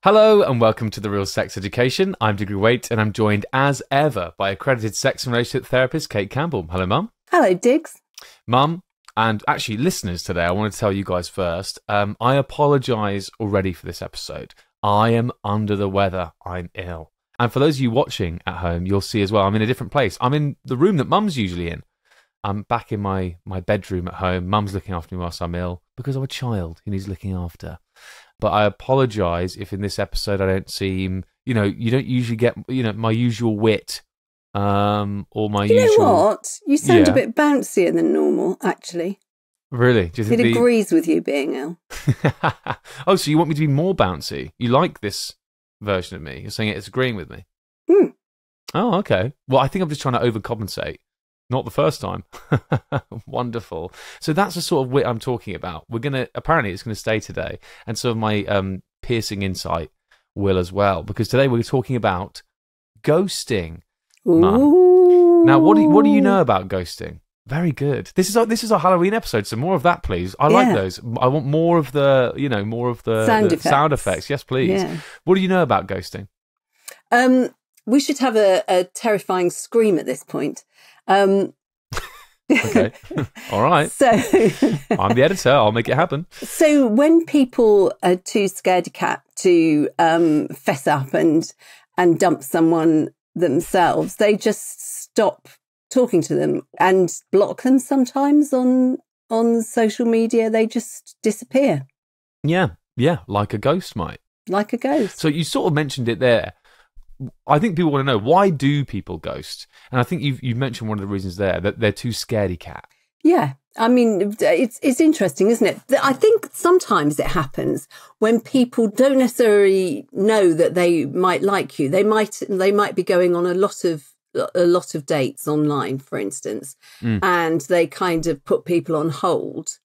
Hello and welcome to The Real Sex Education. I'm Diggory Waite and I'm joined as ever by accredited sex and relationship therapist Cate Campbell. Hello, Mum. Hello, Diggs. Mum, and actually listeners today, I want to tell you guys first, I apologise already for this episode. I am under the weather. I'm ill. And for those of you watching at home, you'll see as well, I'm in a different place. I'm in the room that Mum's usually in. I'm back in my bedroom at home. Mum's looking after me whilst I'm ill because I'm a child who needs looking after. But I apologise if in this episode I don't seem, you don't usually get, my usual wit or my usual... You know what? You sound a bit bouncier than normal, actually. Really? Do you think it agrees with you being ill. Oh, so you want me to be more bouncy? You like this version of me? You're saying it's agreeing with me? Hmm. Oh, okay. Well, I think I'm just trying to overcompensate. Not the first time. Wonderful. So that's the sort of wit I'm talking about. Apparently it's going to stay today. And so my piercing insight will as well. Because today we're talking about ghosting. Mum. Now, what do you know about ghosting? Very good. This is our Halloween episode, so more of that, please. I like those. I want more of the, sound effects. Yes, please. Yeah. What do you know about ghosting? We should have a terrifying scream at this point. Okay. All right. So I'm the editor. I'll make it happen. So when people are too scaredy cat to fess up and dump someone themselves, they just stop talking to them and block them sometimes on social media. They just disappear. Yeah, like a ghost might. Like a ghost. So you sort of mentioned it there. I think people want to know, why do people ghost? And I think you've mentioned one of the reasons there, that they're too scaredy cat. Yeah. I mean, it's interesting, isn't it? I think sometimes it happens when people don't necessarily know that they might like you. They might be going on a lot of dates online, for instance, and they kind of put people on hold.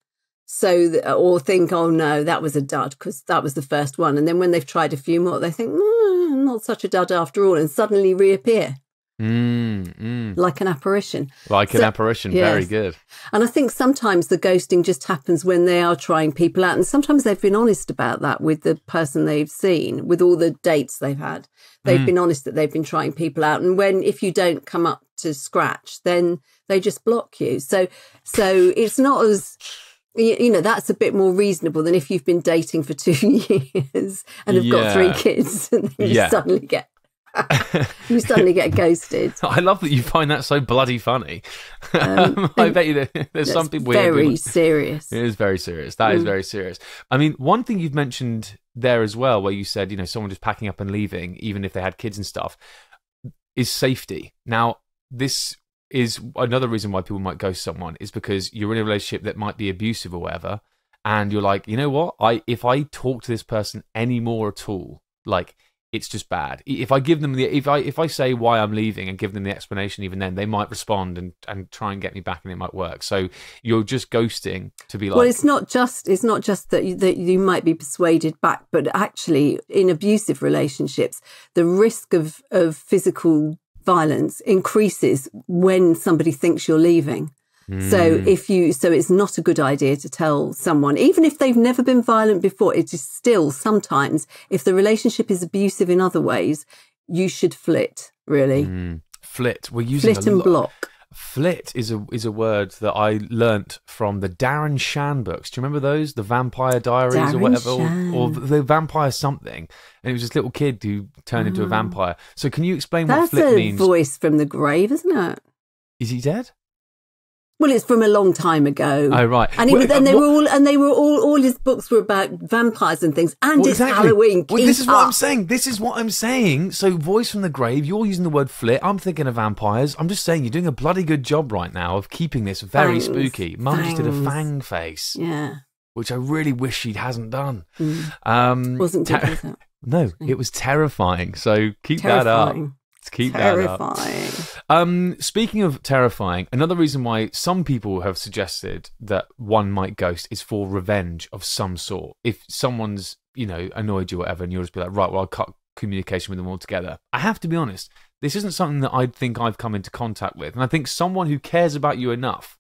Or think, oh no, that was a dud because that was the first one. And then when they've tried a few more, they think, not such a dud after all, and suddenly reappear. Like an apparition. Like an apparition, yes. Very good. And I think sometimes the ghosting just happens when they are trying people out. And sometimes they've been honest about that with the person they've seen, with all the dates they've had. They've been honest that they've been trying people out. And if you don't come up to scratch, then they just block you. So it's not as... that's a bit more reasonable than if you've been dating for 2 years and have got 3 kids and then you suddenly get ghosted. I love that you find that so bloody funny. I bet you there's some people... Very serious. It is very serious. That is very serious. I mean, one thing you've mentioned there as well, where you said, someone just packing up and leaving, even if they had kids and stuff, is safety. Now, this is another reason why people might ghost someone, is because you're in a relationship that might be abusive or whatever, and you're like, you know what? If I talk to this person anymore at all, like, it's just bad. If I give them if I say why I'm leaving and give them the explanation, even then they might respond and try and get me back, and it might work. So you're just ghosting to be like. Well, it's not just that you might be persuaded back, but actually in abusive relationships, the risk of physical violence increases when somebody thinks you're leaving. So it's not a good idea to tell someone, even if they've never been violent before. It is still sometimes, if the relationship is abusive in other ways, you should flit. Really, flit. We're using flit and block. Flit is a word that I learnt from the Darren Shan books. Do you remember those? The Vampire Diaries or whatever, or the Vampire something. And it was this little kid who turned into a vampire. So can you explain what flit means? That's a voice from the grave, isn't it? Is he dead? Well, it's from a long time ago. Oh, right. And all his books were about vampires and things. And it's Halloween. Well, this is what I'm saying. This is what I'm saying. So, voice from the grave, you're using the word flit. I'm thinking of vampires. I'm just saying you're doing a bloody good job right now of keeping this very spooky. Mum just did a fang face. Yeah. Which I really wish she hasn't done. Wasn't good, was it? No, it was terrifying. So, keep that up. Keep terrifying. That up. Speaking of terrifying, another reason why some people have suggested that one might ghost is for revenge of some sort. If someone's, annoyed you or whatever, and you'll just be like, right, well, I'll cut communication with them altogether. I have to be honest, this isn't something that I think I've come into contact with. And I think someone who cares about you enough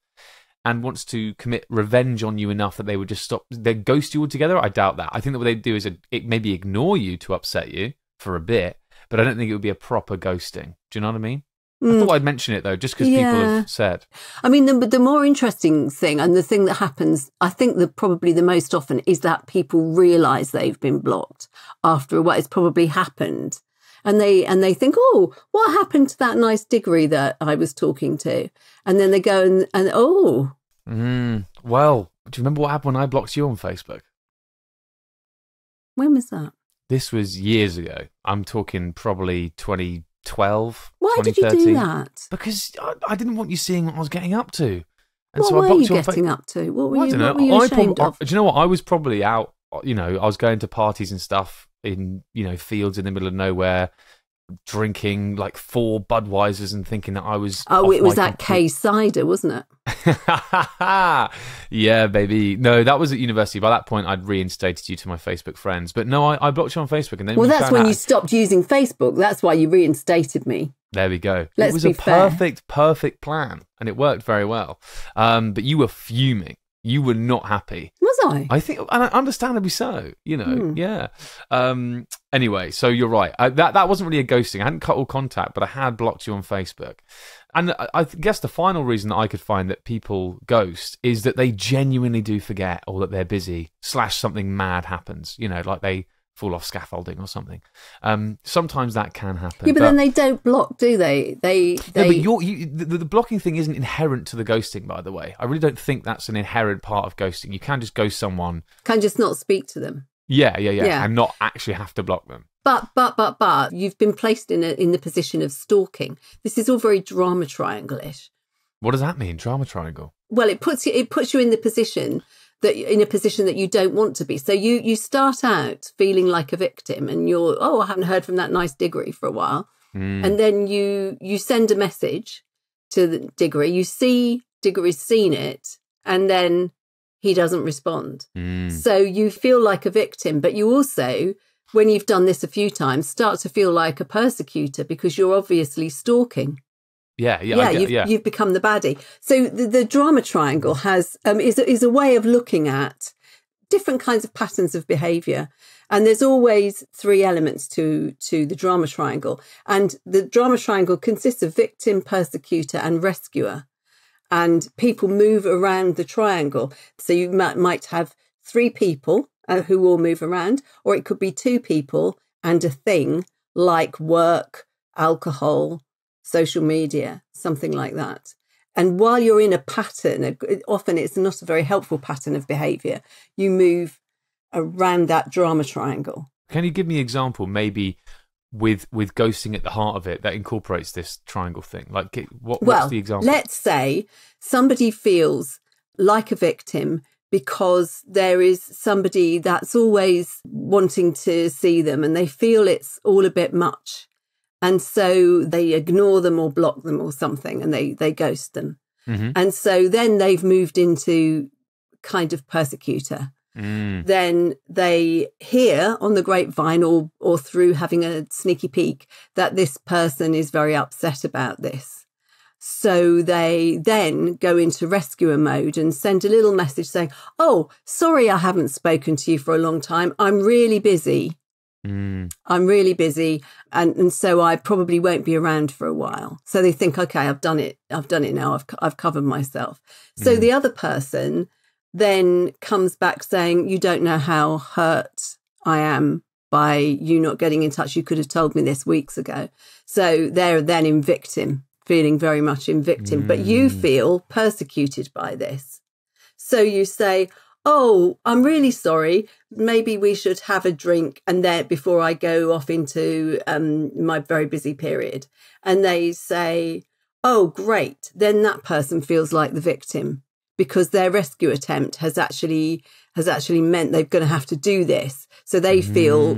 and wants to commit revenge on you enough that they would just stop, they'd ghost you altogether, I doubt that. I think that what they'd do is maybe ignore you to upset you for a bit, but I don't think it would be a proper ghosting. Do you know what I mean? I thought I'd mention it, though, just because people have said. I mean, the more interesting thing, and the thing that happens, I think that probably the most often, is that people realise they've been blocked after a while. It's probably happened. And they think, oh, what happened to that nice Diggory that I was talking to? And then they go and oh. Well, do you remember what happened when I blocked you on Facebook? When was that? This was years ago. I'm talking probably 2012. Why did you do that? Because I didn't want you seeing what I was getting up to. And what so I were blocked you you on getting up to? What were I you, don't know. what were you ashamed of? Do you know what? I was probably out, I was going to parties and stuff in, fields in the middle of nowhere, drinking like 4 Budweisers and thinking that I was... Oh, it was that K cider, wasn't it? Yeah, baby. No, that was at university. By that point, I'd reinstated you to my Facebook friends. But no, I blocked you on Facebook. And then that's when you stopped using Facebook. That's why you reinstated me. There we go. Let's it was be a perfect plan. And it worked very well. But you were fuming. You were not happy. Was I? I think, and understandably so, yeah. Anyway, so you're right. That wasn't really a ghosting. I hadn't cut all contact, but I had blocked you on Facebook. And I guess the final reason that I could find that people ghost is that they genuinely do forget, or that they're busy, / something mad happens, like they fall off scaffolding or something. Sometimes that can happen. Yeah, but then they don't block, do they? No, but the blocking thing isn't inherent to the ghosting, by the way. I really don't think that's an inherent part of ghosting. You can just ghost someone. Can just not speak to them. Yeah, and not actually have to block them. But you've been placed in the position of stalking. This is all very drama triangle-ish. What does that mean, drama triangle? Well, it puts you in the position that you don't want to be. So you start out feeling like a victim, and I haven't heard from that nice Diggory for a while, and then you send a message to the Diggory. You see Diggory's seen it, and then he doesn't respond. So you feel like a victim, but you also, when you've done this a few times, start to feel like a persecutor because you're obviously stalking. Yeah. You've become the baddie. So the drama triangle is a way of looking at different kinds of patterns of behaviour, and there's always 3 elements to the drama triangle. And the drama triangle consists of victim, persecutor, and rescuer. And people move around the triangle. So you might have 3 people who all move around, or it could be 2 people and a thing like work, alcohol, social media, something like that. And while you're in a pattern, often it's not a very helpful pattern of behaviour, you move around that drama triangle. Can you give me an example, maybe with ghosting at the heart of it, that incorporates this triangle thing? Like, what's the example? Let's say somebody feels like a victim because there is somebody that's always wanting to see them, and they feel it's all a bit much. And so they ignore them or block them or something, and they ghost them. Mm-hmm. And so then they've moved into kind of persecutor. Then they hear on the grapevine or through having a sneaky peek that this person is very upset about this. So they then go into rescuer mode and send a little message saying, oh, sorry, I haven't spoken to you for a long time. I'm really busy. I'm really busy. And so I probably won't be around for a while. So they think, okay, I've done it now. I've covered myself. So the other person then comes back saying, you don't know how hurt I am by you not getting in touch. You could have told me this weeks ago. So they're then in victim, feeling very much in victim, but you feel persecuted by this. So you say, oh, I'm really sorry. Maybe we should have a drink and then before I go off into my very busy period. And they say, oh, great. Then that person feels like the victim, because their rescue attempt has actually meant they're going to have to do this. So they feel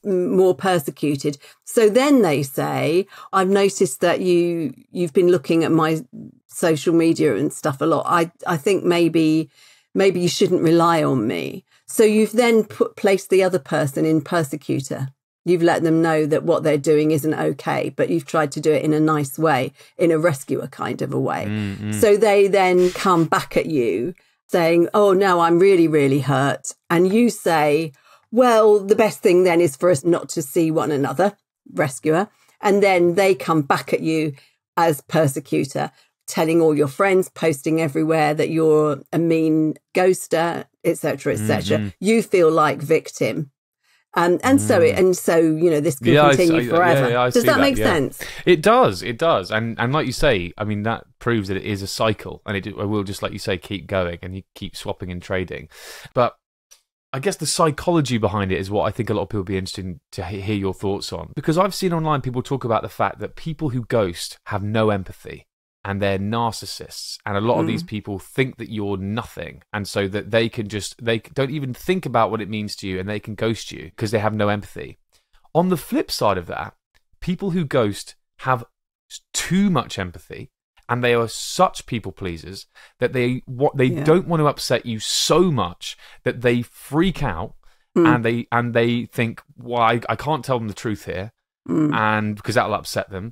more persecuted. So then they say, I've noticed that you've been looking at my social media and stuff a lot. I think maybe you shouldn't rely on me. So you've then placed the other person in persecutor. You've let them know that what they're doing isn't okay, but you've tried to do it in a nice way, in a rescuer kind of a way. Mm-hmm. So they then come back at you saying, oh, no, I'm really, really hurt. And you say, well, the best thing then is for us not to see one another, rescuer. And then they come back at you as persecutor, telling all your friends, posting everywhere that you're a mean ghoster, etc., etc. Mm-hmm. You feel like victim. So this can continue forever. Does that make sense? It does. And like you say, I mean, that proves that it is a cycle, and it will, just like you say, keep going, and you keep swapping and trading. But I guess the psychology behind it is what I think a lot of people would be interested to hear your thoughts on, because I've seen online people talk about the fact that people who ghost have no empathy. And they're narcissists. And a lot of these people think that you're nothing. And so that they don't even think about what it means to you, and they can ghost you because they have no empathy. On the flip side of that, people who ghost have too much empathy, and they are such people pleasers that they don't want to upset you so much that they freak out and they think, well, I can't tell them the truth here, and because that'll upset them.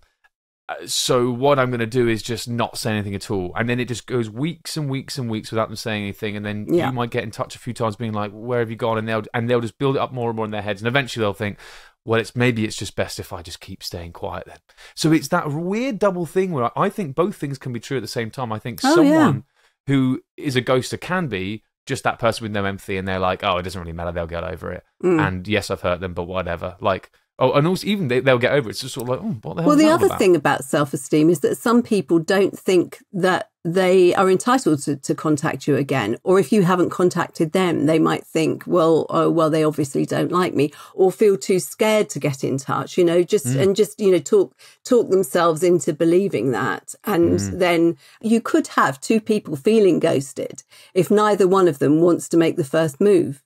So what I'm going to do is just not say anything at all. And then it just goes weeks and weeks and weeks without them saying anything. And then you might get in touch a few times being like, where have you gone? And they'll just build it up more and more in their heads. And eventually they'll think, well, maybe it's just best if I just keep staying quiet then. So it's that weird double thing where I think both things can be true at the same time. I think someone who is a ghoster can be just that person with no empathy, and they're like, oh, it doesn't really matter, they'll get over it. And yes, I've hurt them, but whatever. Like, oh, and also even they'll get over it. It's just sort of like, oh, what the hell? Well, the other thing about self-esteem is that some people don't think that they are entitled to contact you again. Or if you haven't contacted them, they might think, well, they obviously don't like me, or feel too scared to get in touch, talk themselves into believing that. And then you could have two people feeling ghosted if neither one of them wants to make the first move.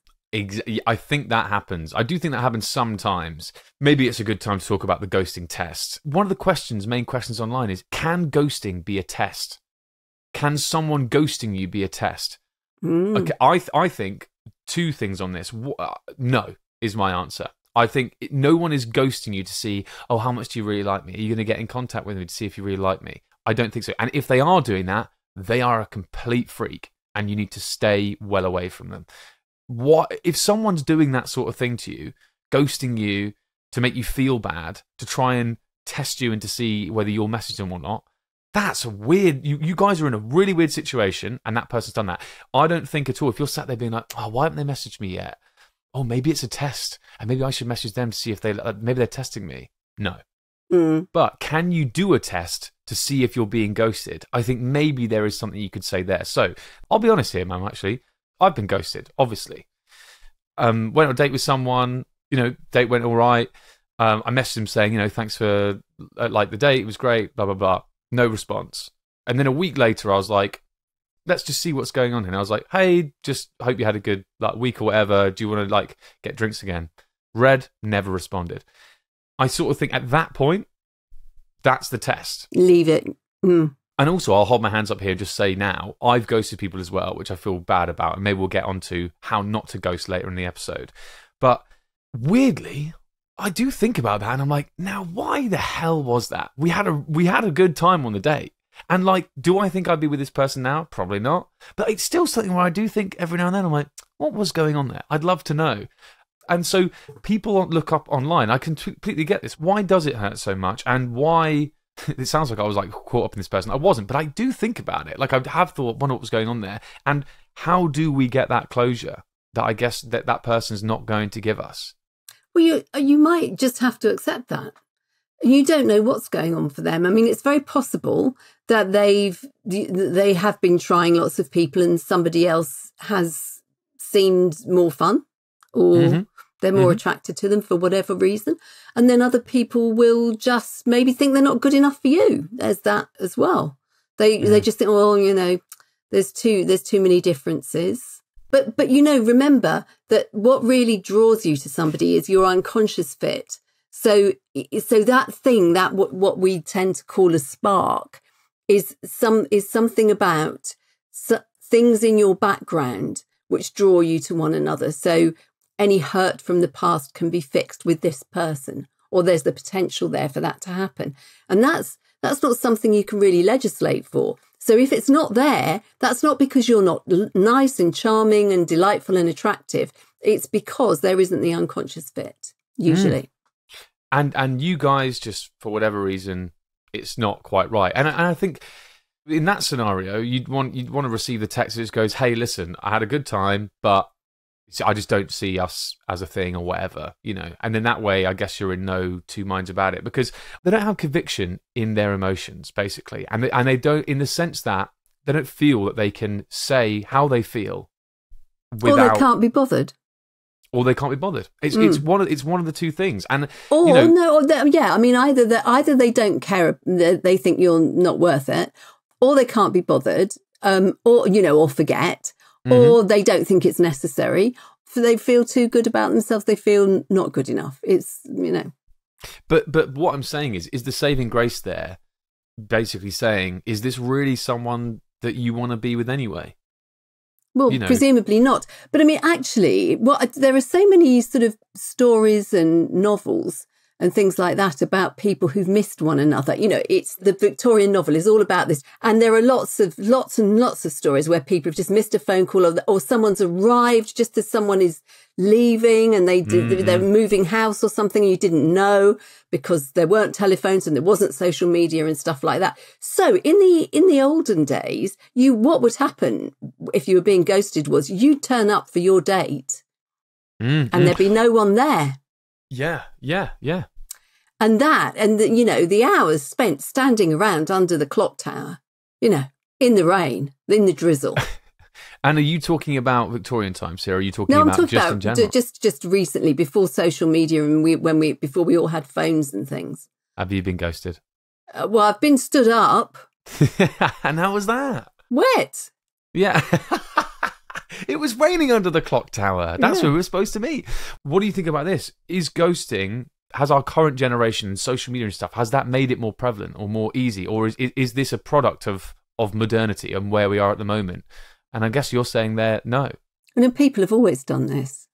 I think that happens. I do think that happens sometimes. Maybe it's a good time to talk about the ghosting test. One of the main questions online is, can ghosting be a test? Can someone ghosting you be a test? Okay, I think two things on this. No is my answer. I think no one is ghosting you to see, oh, how much do you really like me? Are you going to get in contact with me to see if you really like me? I don't think so. And if they are doing that, they are a complete freak, and you need to stay well away from them. What if someone's doing that sort of thing to you, ghosting you to make you feel bad, to try and test you and to see whether you'll message them or not? That's weird. You guys are in a really weird situation, and that person's done that. I don't think at all, if you're sat there being like, oh, why haven't they messaged me yet? Oh, maybe it's a test, and maybe I should message them to see if maybe they're testing me. No. But can you do a test to see if you're being ghosted? I think maybe there is something you could say there. So I'll be honest here, Mum, actually. I've been ghosted, obviously. Went on a date with someone, date went all right. I messaged him saying, thanks for the date, it was great, blah, blah, blah. No response. And then a week later, I was like, let's just see what's going on here. And I was like, hey, just hope you had a good week or whatever. Do you want to get drinks again? Read, never responded. I sort of think at that point, that's the test. Leave it. And also, I'll hold my hands up here and just say now, I've ghosted people as well, which I feel bad about. And maybe we'll get onto how not to ghost later in the episode. But weirdly, I do think about that, and I'm like, now, why the hell was that? We had a good time on the date. And do I think I'd be with this person now? Probably not. But it's still something where I do think every now and then, I'm like, what was going on there? I'd love to know. And so people look up online. I can completely get this. Why does it hurt so much? And why... It sounds like I was caught up in this person. I wasn't, but I do think about it. I have thought, wonder what was going on there. And how do we get that closure that I guess that person's not going to give us? Well, you might just have to accept that. You don't know what's going on for them. I mean, it's very possible that they have been trying lots of people, and somebody else has seemed more fun, or they're more attracted to them for whatever reason. And then other people will just maybe think they're not good enough for you. There's that as well. They just think, well, there's too many differences. But remember that what really draws you to somebody is your unconscious fit. So that thing, that what we tend to call a spark, is something about things in your background which draw you to one another. So any hurt from the past can be fixed with this person, or there's the potential there for that to happen. And that's not something you can really legislate for. So if it's not there, that's not because you're not nice and charming and delightful and attractive. It's because there isn't the unconscious fit, usually. And you guys, just for whatever reason, it's not quite right. And I think in that scenario, you'd want to receive the text that just goes, "Hey, listen, I had a good time, but I just don't see us as a thing," or whatever, And then that way, I guess you're in no two minds about it, because they don't have conviction in their emotions, basically, and they don't, in the sense that they don't feel that they can say how they feel without. Or they can't be bothered. Or they can't be bothered. It's one of the two things, and I mean, either they don't care, they think you're not worth it, or they can't be bothered, or forget. Or they don't think it's necessary. They feel too good about themselves. They feel not good enough. It's, But what I'm saying is the saving grace there basically saying, is this really someone that you want to be with anyway? Well, presumably not. But I mean, actually, there are so many sort of stories and novels and things like that about people who've missed one another. It's the Victorian novel is all about this. And there are lots and lots of stories where people have just missed a phone call, or someone's arrived just as someone is leaving, and they're moving house or something, and you didn't know because there weren't telephones and there wasn't social media and stuff like that. So in the olden days, what would happen if you were being ghosted was you'd turn up for your date and there'd be no one there. Yeah. And the hours spent standing around under the clock tower, in the rain, in the drizzle. And are you talking about Victorian times here? Or are you talking about in general? Just recently, before social media and before we all had phones and things. Have you been ghosted? Well, I've been stood up. And how was that? Wet. Yeah. It was raining under the clock tower. That's where we were supposed to meet. What do you think about this? Is ghosting, has our current generation, social media and stuff, has that made it more prevalent or more easy? Or is this a product of modernity and where we are at the moment? And I guess you're saying there, no. And then people have always done this.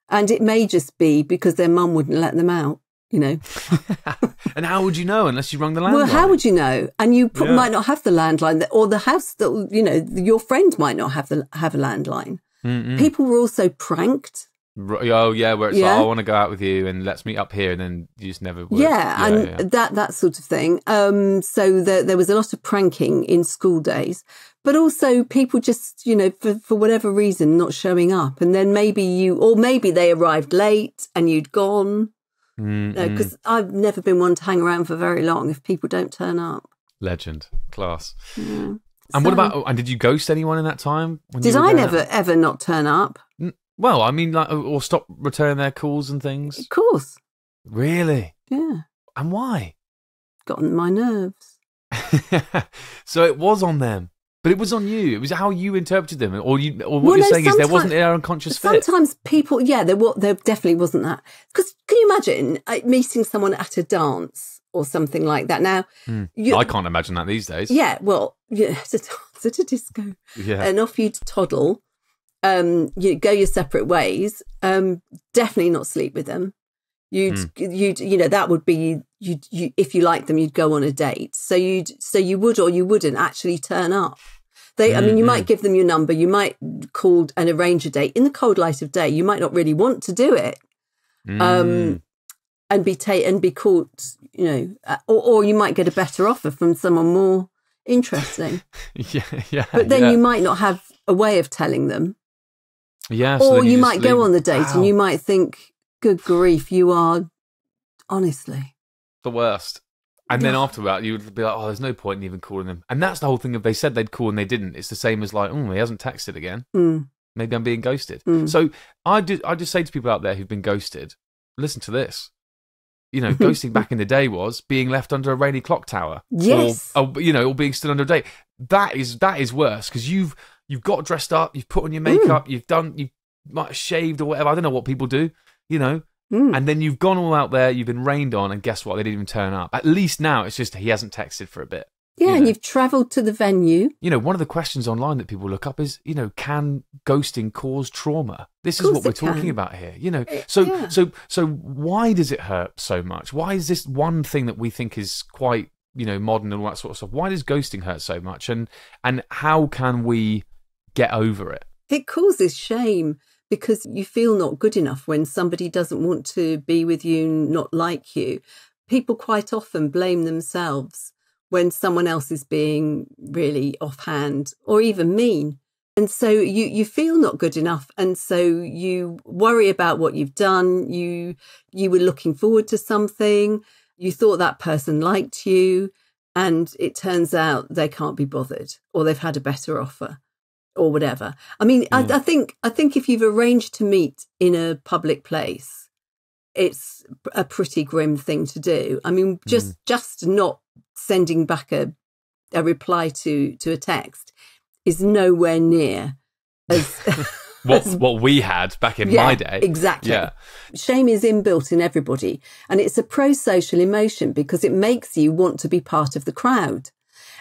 And it may just be because their mum wouldn't let them out, And how would you know unless you rung the landline? Well, how would you know? And you might not have the landline, or the house that, your friend might not have a landline. Mm-mm. People were also pranked. Oh, yeah, where it's like, I want to go out with you and let's meet up here, and then you just never would. That sort of thing. So there was a lot of pranking in school days, but also people just, for whatever reason, not showing up. And then maybe they arrived late and you'd gone. Because I've never been one to hang around for very long if people don't turn up. Legend. Class. Yeah. And what about, and did you ghost anyone in that time? Did I never, ever not turn up? Well, I mean, or stop returning their calls and things? Of course. Really? Yeah. And why? Got on my nerves. So it was on them. But it was on you. It was how you interpreted them, or what you're saying is there wasn't their unconscious fit. Sometimes people, there definitely wasn't that. Because can you imagine meeting someone at a dance or something like that? Now, I can't imagine that these days. Yeah, well, at a dance, at a disco, and off you'd toddle. You go your separate ways. Definitely not sleep with them. That would be you if you like them, you'd go on a date. So you would or you wouldn't actually turn up. You might give them your number, you might call and arrange a date in the cold light of day. You might not really want to do it, and be caught, or you might get a better offer from someone more interesting. yeah. But then you might not have a way of telling them. Yeah. Or you might go on the date and you might think, good grief, you are honestly the worst. And then after that, you would be like, oh, there's no point in even calling them. And that's the whole thing. If they said they'd call and they didn't, it's the same as like, he hasn't texted again. Maybe I'm being ghosted. So I just say to people out there who've been ghosted, listen to this. Ghosting back in the day was being left under a rainy clock tower. Yes. Or being stood under a date. That is worse because you've got dressed up, you've put on your makeup, you might have shaved or whatever. I don't know what people do, and then you've gone all out there, you've been rained on, and guess what? They didn't even turn up. At least now it's just he hasn't texted for a bit. Yeah, and you've travelled to the venue. One of the questions online that people look up is, can ghosting cause trauma? This is what we're talking about here. So why does it hurt so much? Why is this one thing that we think is quite, modern and all that sort of stuff? Why does ghosting hurt so much? And how can we get over it? It causes shame because you feel not good enough when somebody doesn't want to be with you, not like you. People quite often blame themselves when someone else is being really offhand or even mean. And so you feel not good enough. And so you worry about what you've done. You were looking forward to something. You thought that person liked you. And it turns out they can't be bothered, or they've had a better offer or whatever. I mean, I think if you've arranged to meet in a public place, it's a pretty grim thing to do. I mean, just not sending back a reply to a text is nowhere near as what we had back in my day. Exactly. Yeah. Shame is inbuilt in everybody, and it's a pro-social emotion because it makes you want to be part of the crowd.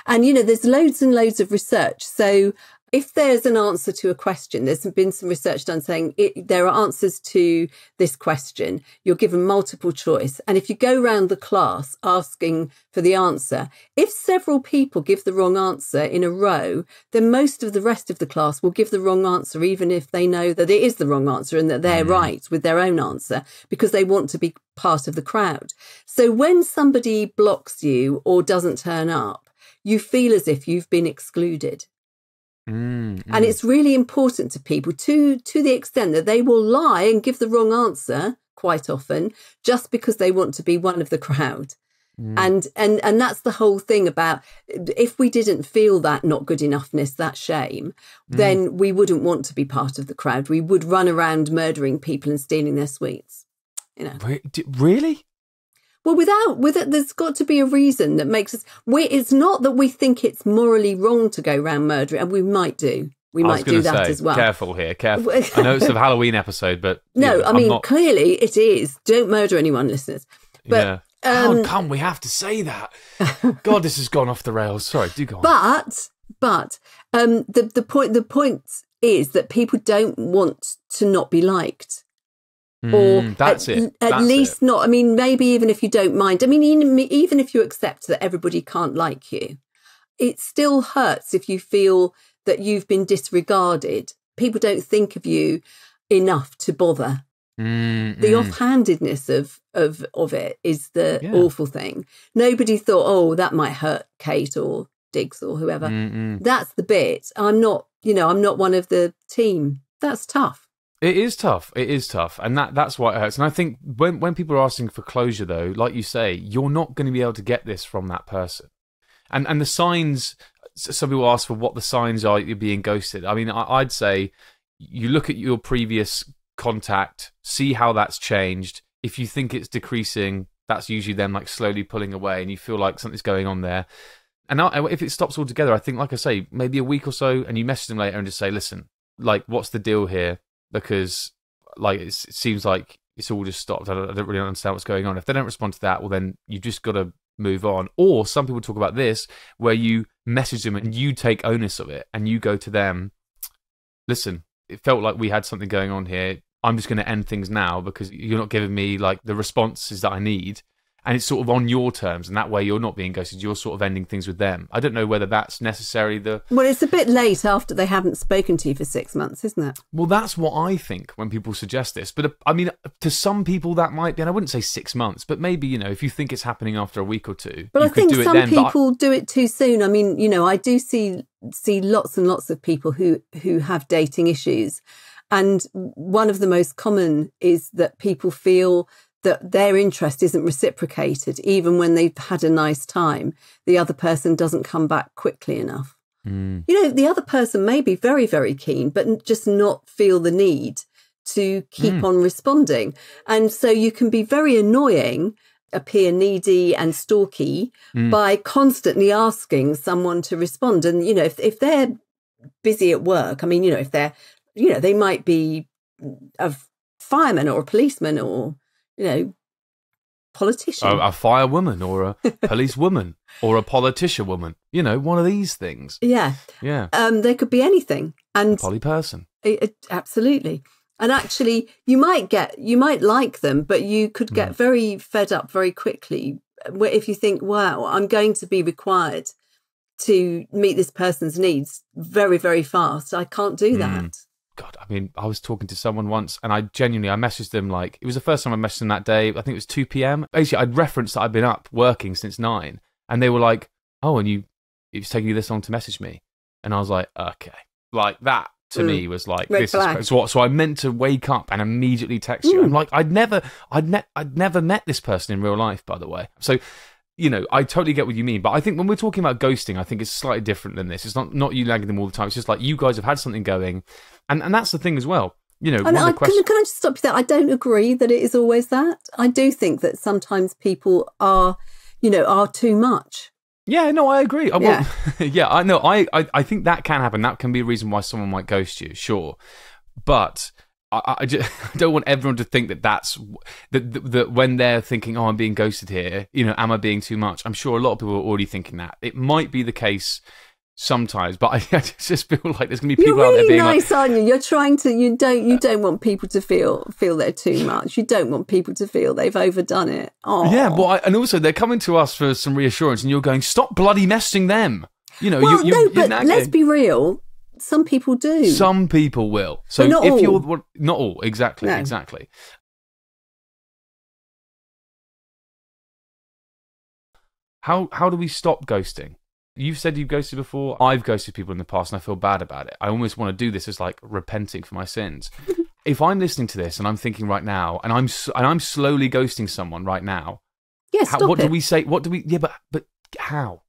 And, there's loads and loads of research. So if there's an answer to a question, there's been some research done saying there are answers to this question. You're given multiple choice. And if you go around the class asking for the answer, if several people give the wrong answer in a row, then most of the rest of the class will give the wrong answer, even if they know that it is the wrong answer and that they're right with their own answer, because they want to be part of the crowd. So when somebody blocks you or doesn't turn up, you feel as if you've been excluded. And it's really important to people to the extent that they will lie and give the wrong answer quite often just because they want to be one of the crowd. And that's the whole thing about, if we didn't feel that not good enoughness, that shame, then we wouldn't want to be part of the crowd. We would run around murdering people and stealing their sweets. Really? Well, there's got to be a reason that makes us. It's not that we think it's morally wrong to go around murdering, and we might do. We might do that as well. Careful here, careful. I know it's a Halloween episode, but no, I mean clearly it is. Don't murder anyone, listeners. But how come we have to say that? God, this has gone off the rails. Sorry, do go on. But the point is that people don't want to not be liked. Or that's at least not. I mean, maybe even if you don't mind. I mean, even if you accept that everybody can't like you, it still hurts if you feel that you've been disregarded. People don't think of you enough to bother. The offhandedness of it is the awful thing. Nobody thought, oh, that might hurt Cate or Diggs or whoever. That's the bit. I'm not one of the team. That's tough. It is tough. And that's why it hurts. And I think when people are asking for closure, though, like you say, you're not going to be able to get this from that person. And the signs, some people ask for what the signs are you're being ghosted. I mean, I'd say you look at your previous contact, see how that's changed. If you think it's decreasing, that's usually them like slowly pulling away and you feel like something's going on there. And if it stops altogether, I think, like I say, maybe a week or so, and you message them later and just say, listen, like, what's the deal here? Because like it seems like it's all just stopped. I don't really understand what's going on. If they don't respond to that, well, then you just got to move on. Or some people talk about this, where you message them and you take onus of it and you go to them, listen, it felt like we had something going on here. I'm just going to end things now because you're not giving me like the responses that I need. And it's sort of on your terms, and that way you're not being ghosted. You're sort of ending things with them. I don't know whether that's necessarily the... Well, it's a bit late after they haven't spoken to you for 6 months, isn't it? Well, that's what I think when people suggest this. But I mean, to some people that might be, and I wouldn't say 6 months, but maybe, if you think it's happening after a week or two, but you I think do it some then, people do it too soon. I mean, I do see lots and lots of people who have dating issues. And one of the most common is that people feel that their interest isn't reciprocated, even when they've had a nice time. The other person doesn't come back quickly enough. The other person may be very, very keen, but just not feel the need to keep on responding. And so you can be very annoying, appear needy and stalky by constantly asking someone to respond. And, if they're busy at work, I mean, if they're, they might be a fireman or a policeman or, politician. A firewoman or a policewoman or a politician woman. You know, one of these things. Yeah. Yeah. They could be anything. And a poly person. Absolutely. And actually, you might like them, but you could get very fed up very quickly if you think, wow, I'm going to be required to meet this person's needs very, very fast. I can't do that. God, I mean, I was talking to someone once and I messaged them like, it was the first time I messaged them that day. I think it was 2 p.m. Basically, I'd referenced that I'd been up working since 9 and they were like, oh, and it's taking you this long to message me. And I was like, okay. Like that to me was like, this is what. So I meant to wake up and immediately text you. I'm like, I'd never met this person in real life, by the way. So, you know, I totally get what you mean. But I think when we're talking about ghosting, I think it's slightly different than this. It's not you nagging them all the time. It's just like you guys have had something going. And that's the thing as well. You know, can I just stop you there? I don't agree that it is always that. I do think that sometimes people are too much. Yeah, no, I agree. I know. I think that can happen. That can be a reason why someone might ghost you, sure. But I don't want everyone to think that when they're thinking, oh, I'm being ghosted here, you know, am I being too much? I'm sure a lot of people are already thinking that. It might be the case sometimes, but I just feel like there's going to be people out there being nice, aren't you? You're trying to. You don't want people to feel they're too much. You don't want people to feel they've overdone it. Oh, yeah. Well, and also they're coming to us for some reassurance, and you're going, stop bloody messaging them. You know, but let's be real. Some people do. Some people will. So but not all, exactly, no. Exactly. How do we stop ghosting? You've said you've ghosted before. I've ghosted people in the past, and I feel bad about it. I almost want to do this as like repenting for my sins. If I'm listening to this and I'm thinking right now, and I'm slowly ghosting someone right now, what do we say? What do we? Yeah, but how?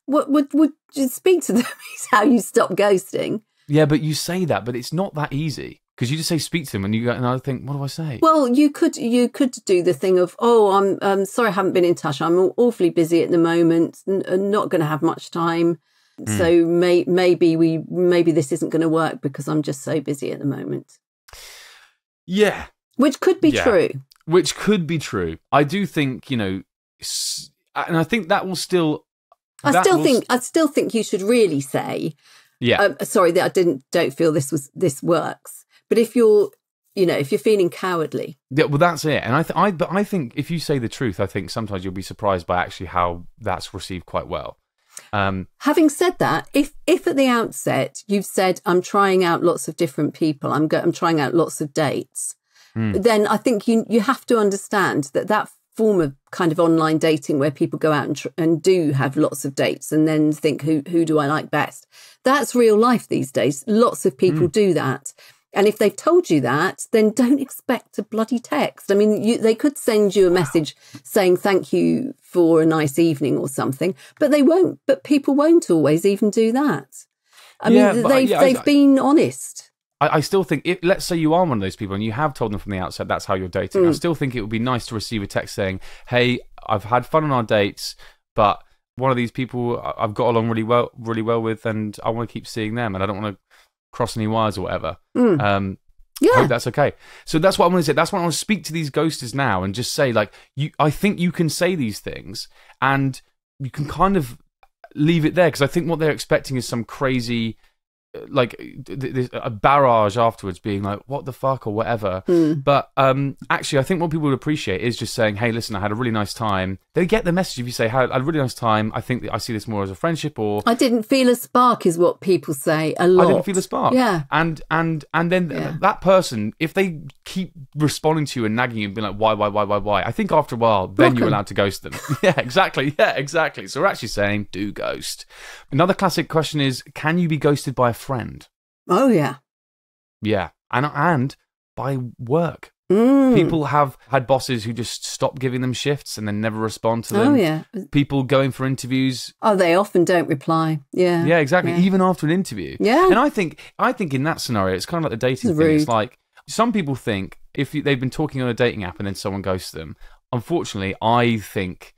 What would you speak to them? Is how you stop ghosting. Yeah, but you say that, but it's not that easy. Because you just say speak to them, and I think, what do I say? Well, you could do the thing of, oh, I'm sorry, I haven't been in touch. I'm awfully busy at the moment, and not going to have much time. So maybe this isn't going to work because I'm just so busy at the moment. Yeah, which could be true. Which could be true. I do think, you know, and I think that will still. I still think you should really say, sorry that I don't feel this works. But if you're feeling cowardly, yeah, well, that's it. And I think if you say the truth, I think sometimes you'll be surprised by actually how that's received quite well. Having said that, if at the outset you've said I'm trying out lots of different people, I'm trying out lots of dates, then I think you have to understand that form of kind of online dating where people go out and do have lots of dates and then think who do I like best. That's real life these days. Lots of people do that. And if they've told you that, then don't expect a bloody text. I mean, they could send you a message saying thank you for a nice evening or something, but they won't. But people won't always even do that. I mean, they've been honest. I still think, let's say you are one of those people and you have told them from the outset that's how you're dating. I still think it would be nice to receive a text saying, hey, I've had fun on our dates, but one of these people I've got along really well with, and I want to keep seeing them, and I don't want to cross any wires or whatever. I hope that's okay. So that's what I want to say. That's why I want to speak to these ghosters now and just say, like, I think you can say these things and you can kind of leave it there, because I think what they're expecting is some crazy, like, a barrage afterwards being like, what the fuck or whatever. But actually, I think what people would appreciate is just saying, hey, listen, I had a really nice time. They get the message if you say, hey, I had a really nice time. I think that I see this more as a friendship, or I didn't feel a spark is what people say a lot. I didn't feel a spark. Yeah. And then that person, if they keep responding to you and nagging you and being like, why, I think after a while, then you're allowed to ghost them. Yeah, exactly. So we're actually saying, do ghost. Another classic question is, can you be ghosted by a friend? Oh, yeah. Yeah. And by work. People have had bosses who just stop giving them shifts and then never respond to them. Oh, yeah. People going for interviews. Oh, they often don't reply. Yeah. Yeah, exactly. Yeah. Even after an interview. Yeah. And I think in that scenario, it's kind of like the dating thing. It's like, some people think if they've been talking on a dating app and then someone ghosts them, unfortunately, I think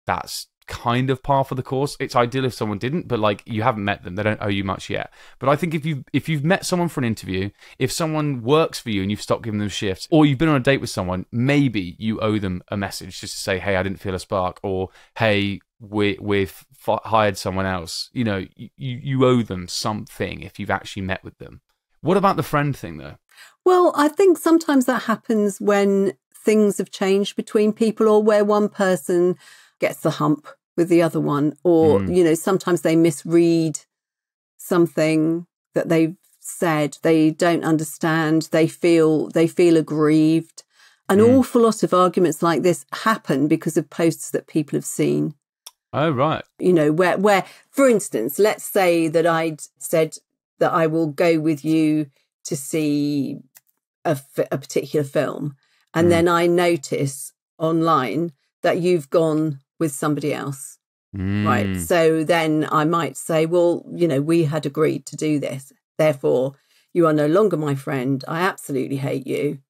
that's kind of par for the course. It's ideal if someone didn't, but like, you haven't met them, they don't owe you much yet. But I think if you've met someone for an interview, if someone works for you and you've stopped giving them shifts, or you've been on a date with someone, maybe you owe them a message just to say, hey, I didn't feel a spark, or hey, we've hired someone else. You know, you owe them something if you've actually met with them. What about the friend thing though? Well, I think sometimes that happens when things have changed between people, or where one person gets the hump with the other one, or, you know, sometimes they misread something that they've said, they don't understand, they feel aggrieved. An awful lot of arguments like this happen because of posts that people have seen. Oh, right. You know, where, for instance, let's say that I'd said that I will go with you to see a particular film, and then I notice online that you've gone with somebody else, right? So then I might say, well, you know, we had agreed to do this. Therefore, you are no longer my friend. I absolutely hate you.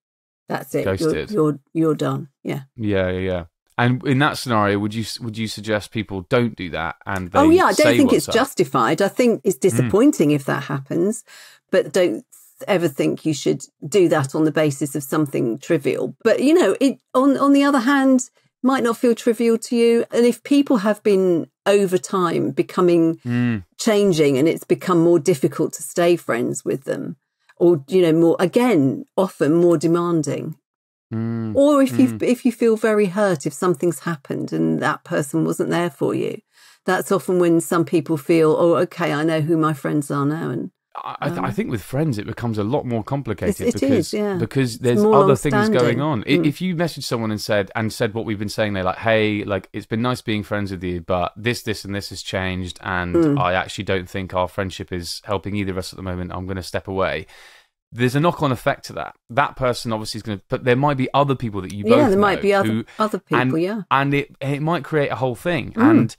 That's it. Ghosted. You're done. Yeah. Yeah. And in that scenario, would you suggest people don't do that? And they I don't think it's up? Justified. I think it's disappointing if that happens, but don't ever think you should do that on the basis of something trivial. But, you know, it on the other hand, might not feel trivial to you. And if people have been over time becoming changing, and it's become more difficult to stay friends with them, or, you know, more, again, often more demanding. Or if you feel very hurt if something's happened and that person wasn't there for you, that's often when some people feel, oh, okay, I know who my friends are now. And I think with friends it becomes a lot more complicated because there's more other things going on. Mm. If you message someone and said what we've been saying, they're like, hey, like, it's been nice being friends with you, but this and this has changed, and I actually don't think our friendship is helping either of us at the moment. I'm going to step away. There's a knock-on effect to that. That person obviously is going to, but there might be other people that you both know. Yeah, there might be other people, and it might create a whole thing. And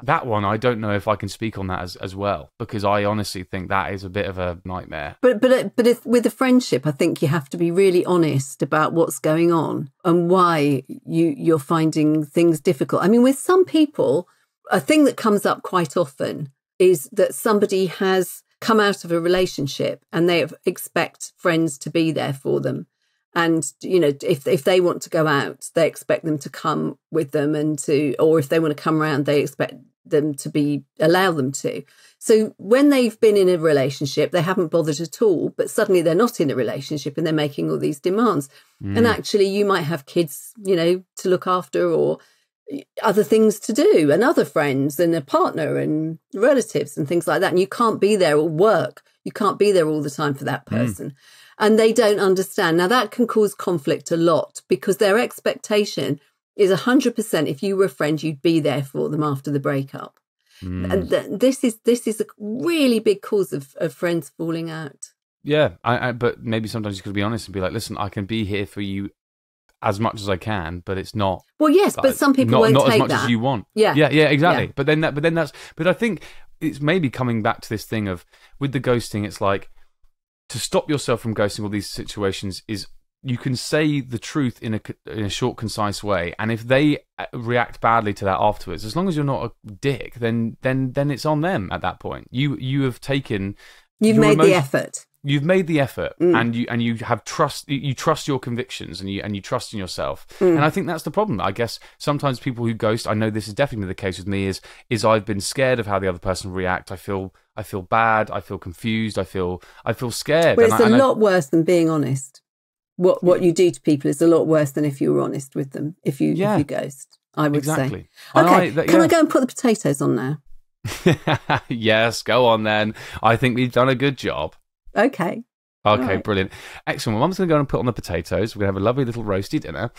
that one, I don't know if I can speak on that as well, because I honestly think that is a bit of a nightmare. But if with a friendship, I think you have to be really honest about what's going on and why you're finding things difficult. I mean, with some people, a thing that comes up quite often is that somebody has come out of a relationship and they expect friends to be there for them. And, you know, if they want to go out, they expect them to come with them, or if they want to come around, they expect them to allow them to. So when they've been in a relationship, they haven't bothered at all, but suddenly they're not in a relationship and they're making all these demands. And actually you might have kids, you know, to look after, or other things to do, and other friends and a partner and relatives and things like that. And you can't be there, or work. You can't be there all the time for that person. And they don't understand. Now, that can cause conflict a lot because their expectation is 100%. If you were a friend, you'd be there for them after the breakup. And this is a really big cause of friends falling out. Yeah, but maybe sometimes you could be honest and be like, listen, I can be here for you as much as I can, but it's not. Well, yes, but some people won't not take as much that. as you want. Yeah, exactly. Yeah. But I think it's maybe coming back to this thing of, with the ghosting, it's like, to stop yourself from ghosting all these situations is, you can say the truth in a short, concise way, and if they react badly to that afterwards, as long as you're not a dick, then it's on them at that point. You have taken. You've made the effort. You've made the effort, and you have trust. You trust your convictions, and you trust in yourself. And I think that's the problem. I guess sometimes people who ghost, I know this is definitely the case with me, is I've been scared of how the other person will react. I feel bad. I feel confused. I feel scared. Well, it's a lot worse than being honest. What you do to people is a lot worse than if you were honest with them. If you ghost, I would say. Okay, can I go and put the potatoes on now? Yes, go on then. I think we've done a good job. Okay. Okay, right. Brilliant. Excellent. Well, Mum's going to go and put on the potatoes. We're going to have a lovely little roasty dinner.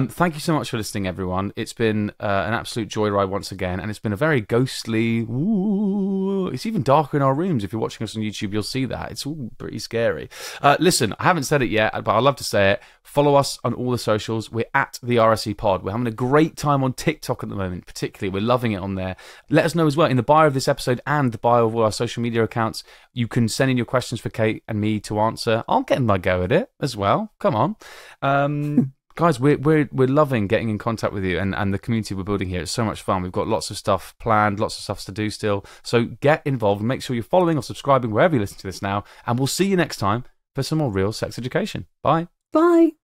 Thank you so much for listening, everyone. It's been an absolute joyride once again, and it's been a very ghostly... Ooh, it's even darker in our rooms. If you're watching us on YouTube, you'll see that. It's all pretty scary. Listen, I haven't said it yet, but I'd love to say it. Follow us on all the socials. We're at the RSE Pod. We're having a great time on TikTok at the moment, particularly. We're loving it on there. Let us know as well in the bio of this episode and the bio of all our social media accounts. You can send in your questions for Kate and me to answer. I'll get my go at it as well. Come on. Guys, we're loving getting in contact with you and the community we're building here. It's so much fun. We've got lots of stuff planned, lots of stuff to do still. So get involved and make sure you're following or subscribing wherever you listen to this now. And we'll see you next time for some more real sex education. Bye. Bye.